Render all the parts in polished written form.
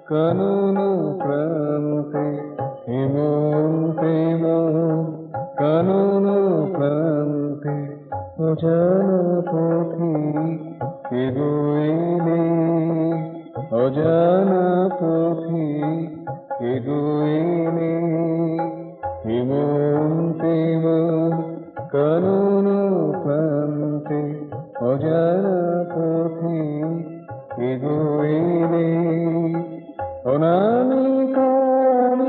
কানন প্রান্তে হেমন্তে মন কানন প্রান্তে অজানা পথে এগোইলে অজানা পথে এগোইলে হেমন্তে মন কানন প্রান্তে অজানা পথে এগোইলে অনামিকায়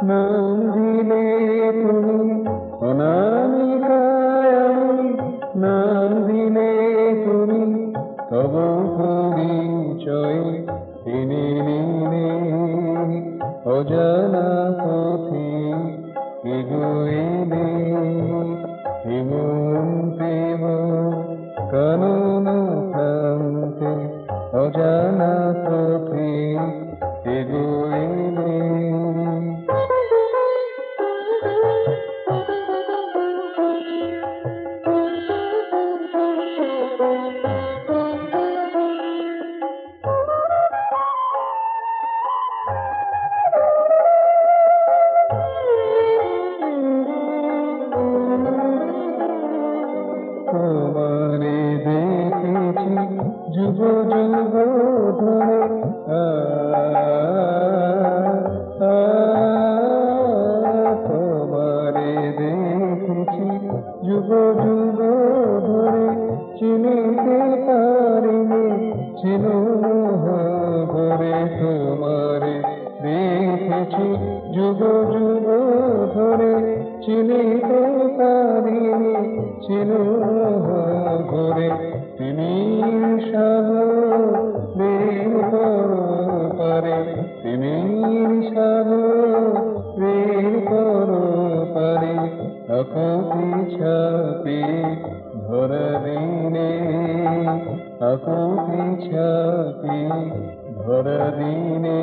নাম দিলে তুমি অনামিকায় নাম দিলে তুমি তব পরিচয় টেনে নিলে অজানা পথে এগোইলে হেমন্তে কানন প্রান্তে অজানা পথে এগোইলে তোমারে দেখেছি যুগ যুগ ধরে তোমারে দেখেছি যুগ যুগ ধরে চিনিতে পারিনি ছিল ঘরে তোমারে দেখেছি যুগ যুগ ধরে চিনিতে পারিনি ছিল ঘরে তিনি সাগরের পারে তিনি সাগরের পারে আকুতি ছাপে ধরা দিনে আকুতি ছাপে ধরা দিনে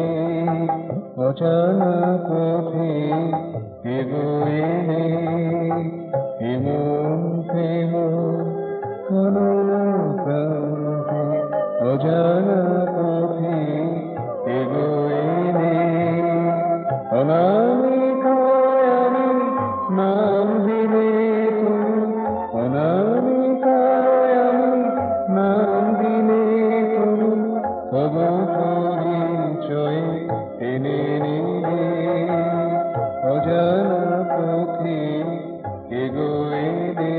অজানা পথে এগোইলে হেমন্তে কানন প্রান্তে অজানা পথে এগোইলে অনামিকায় নাম দিলে তুমি অনামিকায় নাম দিলে তুমি তব পরিচয় টেনে নিলে অজানা পথে এগোইলে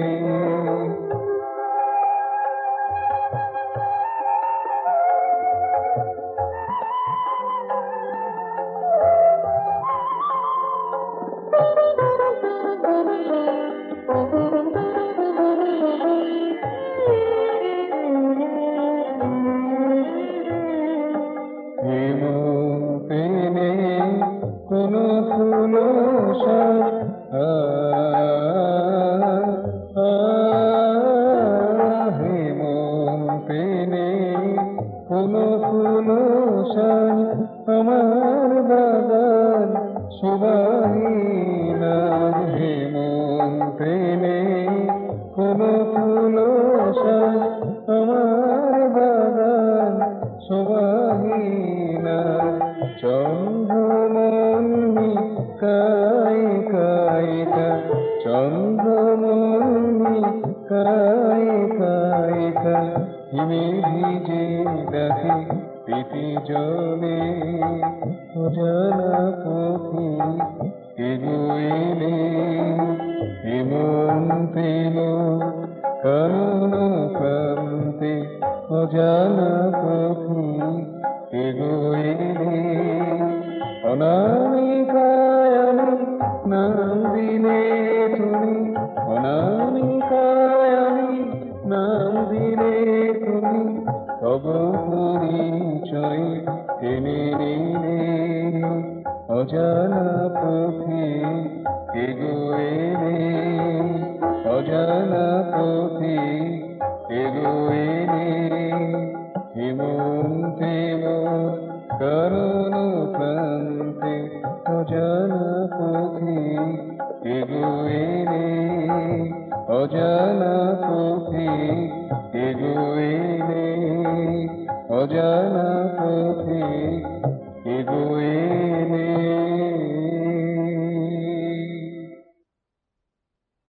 হেমন্তে কোন ফুল হেমন্তে কোন ফুল আমার বাগান সুবাহিনা হেমন্তে কোন ফুল আমার বাগান সুবাহিনা চন্দ্রমণি কায় কায়িকা চন্দ্রমণি কায় কায়িকা হিমে ভিজে ডাকে প্রীতি জলে অজানা পথে এগোইলে হেমন্তে কানন প্রান্তে অজানা পথে এগোইলে অনামিকায় নাম দিলে তুমি অনামিকায় নাম দিলে তুমি তব পরিচয় টেনে নিলে অজানা পথে এগোইলে অজানা পথে এগোইলে হেমন্তে কারণ প্রান্তে অজানা পথে এগোয়েলে, অজানা পথে এগোয়েলে, অজানা